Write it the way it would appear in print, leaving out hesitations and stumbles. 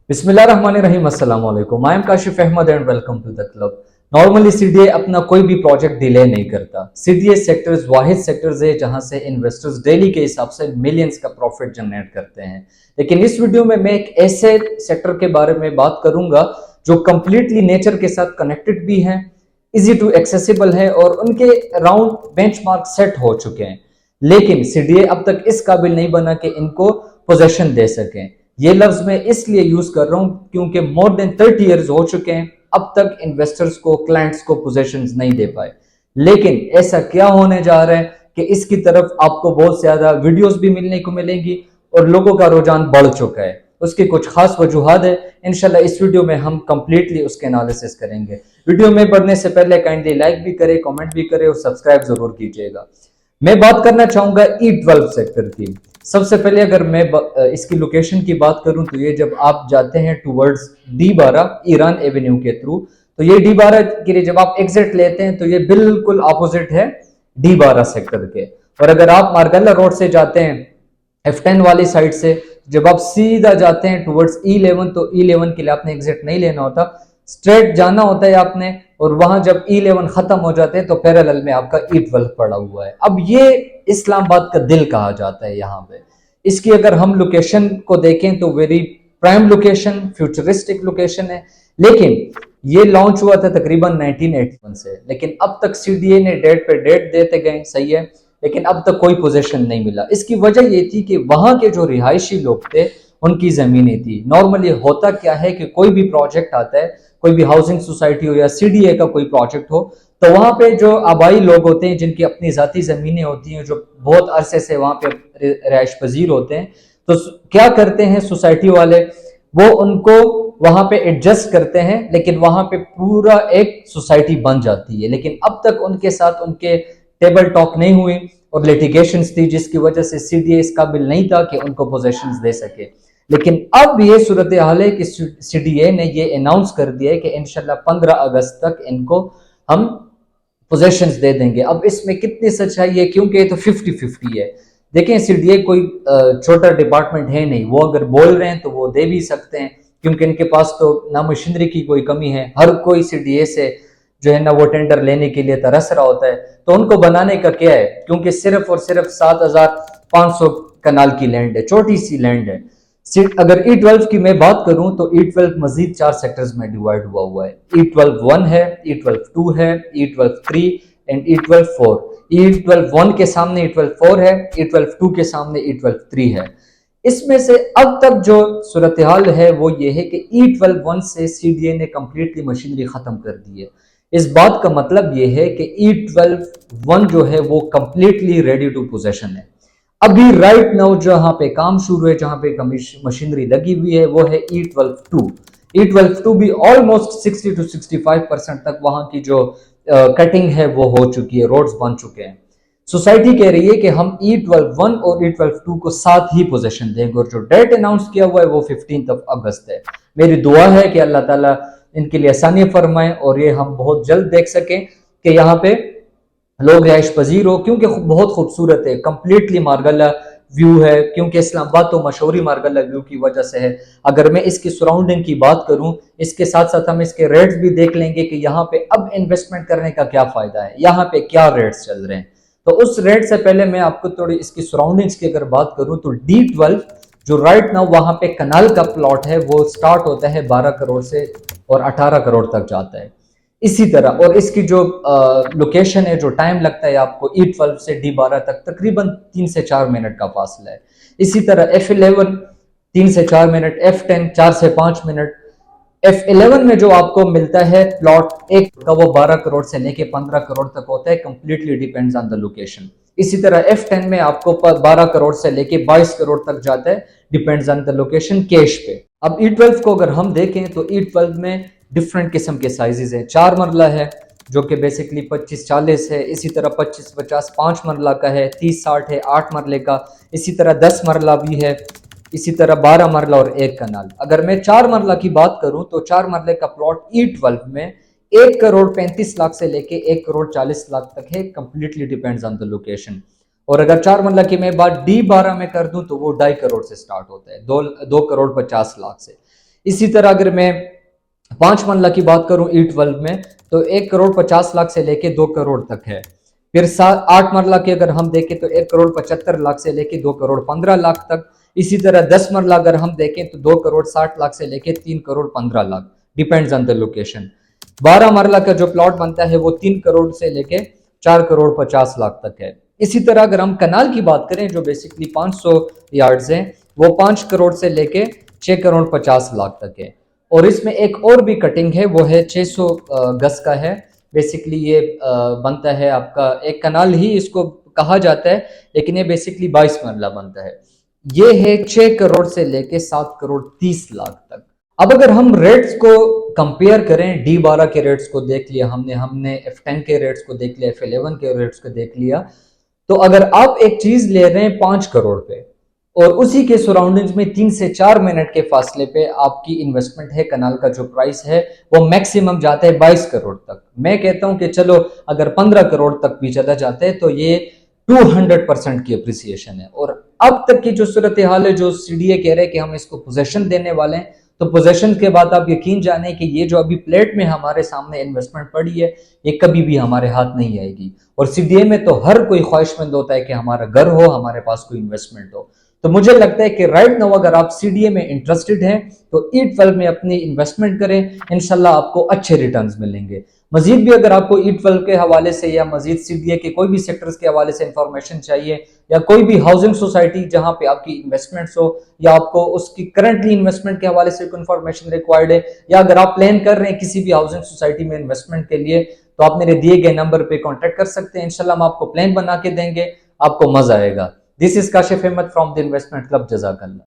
बिस्मिल्लाहिर्रहमानिर्रहीम अस्सलाम वालेकुम। I am Kashif Ahmed and welcome to the club. Normally CDA अपना कोई भी प्रोजेक्ट डिले नहीं करता। सीडीए सेक्टर्स वाहिद सेक्टर्स है जहां से इन्वेस्टर्स डेली के हिसाब से मिलियंस का प्रॉफिट जनरेट करते हैं। लेकिन इस वीडियो में मैं एक ऐसे सेक्टर के बारे में बात करूंगा जो कंप्लीटली नेचर के साथ कनेक्टेड भी है, इजी टू एक्सेसिबल है और उनके अराउंड बेंचमार्क सेट हो चुके हैं। लेकिन सीडीए अब तक इस काबिल नहीं बना कि इनको पोजेशन दे सकें। ये लफ्ज मैं इसलिए यूज कर रहा हूं क्योंकि मोर देन 30 इयर्स हो चुके हैं, अब तक इन्वेस्टर्स को, क्लाइंट्स को पोजीशंस नहीं दे पाए। लेकिन ऐसा क्या होने जा रहा है कि इसकी तरफ आपको बहुत ज्यादा वीडियोस भी मिलने को मिलेंगी और लोगों का रुझान बढ़ चुका है। उसकी कुछ खास वजूहात है, इंशाल्लाह इस वीडियो में हम कंप्लीटली उसके एनालिसिस करेंगे। वीडियो में बढ़ने से पहले काइंडली लाइक भी करें, कमेंट भी करें और सब्सक्राइब जरूर कीजिएगा। मैं बात करना चाहूंगा E12 सेक्टर की। सबसे पहले अगर मैं इसकी लोकेशन की बात करूं तो ये जब आप जाते हैं टूवर्ड्स D12 ईरान एवेन्यू के थ्रू, तो ये D12 के लिए जब आप एग्जिट लेते हैं तो ये बिल्कुल अपोजिट है D12 सेक्टर के। और अगर आप मार्गल्ला रोड से जाते हैं F10 वाली साइड से, जब आप सीधा जाते हैं टूवर्ड्स E11, तो E11 के लिए आपने एग्जिट नहीं लेना होता, स्ट्रेट जाना होता है आपने। और वहां जब E11 खत्म हो जाते हैं तो पैरेलल में आपका E12 पड़ा हुआ है। अब ये इस्लामाबाद का दिल कहा जाता है यहाँ पे। इसकी अगर हम लोकेशन को देखें तो very prime location, futuristic location है। लेकिन ये लॉन्च हुआ था तकरीबन 1981 से, लेकिन अब तक सीडीए ने डेट पे डेट देते गए, सही है, लेकिन अब तक कोई पोजीशन नहीं मिला। इसकी वजह ये थी कि वहां के जो रिहायशी लोग थे उनकी जमीनें थी। नॉर्मली होता क्या है कि कोई भी प्रोजेक्ट आता है, कोई भी हाउसिंग सोसाइटी हो या सीडीए का कोई प्रोजेक्ट हो, तो वहां पे जो आबाई लोग होते हैं जिनकी अपनी जाती जमीनें होती हैं, जो बहुत अरसे से वहां पे रिहायश पजीर होते हैं, तो क्या करते हैं सोसाइटी वाले, वो उनको वहां पे एडजस्ट करते हैं, लेकिन वहां पे पूरा एक सोसाइटी बन जाती है। लेकिन अब तक उनके साथ उनके टेबल टॉक नहीं हुई और लिटिगेशंस थी, जिसकी वजह से सीडीए इस काबिल नहीं था कि उनको पोजेशंस दे सके। लेकिन अब ये सूरत हाल है कि सीडीए ने ये अनाउंस कर दिया है कि इंशाल्लाह 15 अगस्त तक इनको हम पोजेशंस दे देंगे। अब इसमें कितनी सच्चाई है, क्योंकि ये तो 50-50 है। देखें, सीडीए कोई छोटा डिपार्टमेंट है नहीं, वो अगर बोल रहे हैं तो वो दे भी सकते हैं, क्योंकि इनके पास तो ना मशीनरी की कोई कमी है। हर कोई सीडीए से जो है ना वो टेंडर लेने के लिए तरस रहा होता है। तो उनको बनाने का क्या है, क्योंकि सिर्फ और सिर्फ 7500 कनाल की लैंड है, छोटी सी लैंड है। अगर E12 की मैं बात करूं तो E12 मजीद 4 सेक्टर्स में डिवाइड हुआ है। E12 1 है, E12 2 है, E12 3 एंड E12 4। E12 1 के सामने E12 4 है, E12 2 के सामने E12 3 है। इसमें से अब तक जो सूरत हाल है वो ये है कि E12 1 से सीडीए ने कंप्लीटली मशीनरी खत्म कर दी है। इस बात का मतलब ये है कि E12 1 जो है वो कंप्लीटली रेडी टू पोजेशन है। अभी राइट नाउ जहां पे काम शुरू है, जहां पे मशीनरी लगी हुई है, वो है E12 2। E12 2 भी ऑलमोस्ट 60 to 65% तक वहां की जो कटिंग है वो हो चुकी है, रोड्स बन चुके हैं। सोसाइटी कह रही है कि हम E12 1 और E12 2 को साथ ही पोजीशन देंगे, और जो डेट अनाउंस किया हुआ है वो 15 अगस्त है। मेरी दुआ है कि अल्लाह ताला इनके लिए आसानी फरमाए और ये हम बहुत जल्द देख सकें कि यहाँ पे लोग रिहाइश पजीर हो, क्योंकि बहुत खूबसूरत है, कंप्लीटली मार्गल्ला व्यू है। क्योंकि इस्लामाबाद तो मशहूरी मार्गल्ला व्यू की वजह से है। अगर मैं इसकी सराउंडिंग की बात करूं, इसके साथ साथ हम इसके रेट्स भी देख लेंगे कि यहाँ पे अब इन्वेस्टमेंट करने का क्या फायदा है, यहाँ पे क्या रेट्स चल रहे हैं। तो उस रेट से पहले मैं आपको थोड़ी इसकी सराउंडिंग्स की अगर बात करूं तो D12 जो राइट नाउ वहां पे कनाल का प्लॉट है वो स्टार्ट होता है 12 करोड़ से और 18 करोड़ तक जाता है। इसी तरह और इसकी जो लोकेशन है, जो टाइम लगता है आपको E12 से D12 तक तकरीबन 3 से 4 मिनट का फासला है। इसी तरह F11 3 से 4 मिनट, F10 4 से 5 मिनट। F11 में जो आपको मिलता है प्लॉट एक का, वो 12 करोड़ से लेके 15 करोड़ तक होता है, completely depends on the location. इसी तरह F10 में आपको 12 करोड़ से लेके 22 करोड़ तक जाता है, depends on the location, cash पे। अब E12 को अगर हम देखें तो E12 में डिफरेंट किस्म के साइजेस हैं। 4 मरला है जो कि बेसिकली 25-40 है, इसी तरह 25-50 5 मरला का है, 30-60 है 8 मरले का, इसी तरह 10 मरला भी है, इसी तरह 12 मरला और 1 कनाल। अगर मैं 4 मरला की बात करूं तो 4 मरले का प्लॉट E12 में 1 करोड़ 35 लाख से लेके 1 करोड़ 40 लाख तक है, completely depends on the location. और अगर 4 मरला की मैं बात D12 में कर दूं तो वो 2.5 करोड़ से स्टार्ट होता है, 2 करोड़ 50 लाख से। इसी तरह अगर मैं 5 मरला की बात करूं E12 में, तो 1 करोड़ 50 लाख से लेके 2 करोड़ तक है। फिर 8 मरला की अगर हम देखें तो 1 करोड़ 75 लाख से लेके 2 करोड़ 15 लाख तक। इसी तरह 10 मरला अगर हम देखें तो 2 करोड़ 60 लाख से लेके 3 crore 15 lakh, depends on the location. 12 मरला का जो प्लॉट बनता है वो 3 करोड़ से लेके 4 करोड़ 50 लाख तक है। इसी तरह अगर हम कनाल की बात करें जो बेसिकली 500 यार्ड्स हैं, वो 5 करोड़ से लेके 6 करोड़ 50 लाख तक है। और इसमें एक और भी कटिंग है, वो है 600 गज का है। बेसिकली ये बनता है आपका एक कनाल ही इसको कहा जाता है, लेकिन ये बेसिकली 22 मरला बनता है। ये है 6 करोड़ से लेके 7 करोड़ 30 लाख तक। अब अगर हम रेट्स को कंपेयर करें, D12 के रेट्स को देख लिया हमने हमने F10 के रेट्स को देख लिया, F11 के रेट्स को देख लिया, तो अगर आप एक चीज ले रहे हैं 5 करोड़ पे और उसी के सराउंडिंग्स में 3 से 4 मिनट के फासले पे आपकी इन्वेस्टमेंट है, कनाल का जो प्राइस है वो मैक्सिमम जाता है 22 करोड़ तक। मैं कहता हूं कि चलो अगर 15 करोड़ तक भी चला जाता है तो ये 200% की अप्रिसिएशन है। और अब तक की जो सूरत हाल है, जो सीडीए कह रहे हैं कि हम इसको पोजेशन देने वाले हैं, तो पोजेशन के बाद आप यकीन जाने कि ये जो अभी प्लेट में हमारे सामने इन्वेस्टमेंट पड़ी है, ये कभी भी हमारे हाथ नहीं आएगी। और सीडीए में तो हर कोई ख्वाहिशमंद होता है कि हमारा घर हो, हमारे पास कोई इन्वेस्टमेंट हो। तो मुझे लगता है कि राइट नाउ अगर आप सीडीए में इंटरेस्टेड हैं तो E12 में अपनी इन्वेस्टमेंट करें, इंशाल्लाह आपको अच्छे रिटर्न्स मिलेंगे। मजीद भी अगर आपको E12 के हवाले से या मजीद सीडीए के कोई भी सेक्टर्स के हवाले से इंफॉर्मेशन चाहिए, या कोई भी हाउसिंग सोसाइटी जहां पे आपकी इन्वेस्टमेंट्स हो, या आपको उसकी करंटली इन्वेस्टमेंट के हवाले से इन्फॉर्मेशन रिक्वायर्ड है, या अगर आप प्लान कर रहे हैं किसी भी हाउसिंग सोसाइटी में इन्वेस्टमेंट के लिए, तो आप मेरे दिए गए नंबर पे कांटेक्ट कर सकते हैं। इंशाल्लाह हम आपको प्लान बना के देंगे, आपको मजा आएगा। This is Kashif Ahmad from the investment club. जज़ाकल्लाह।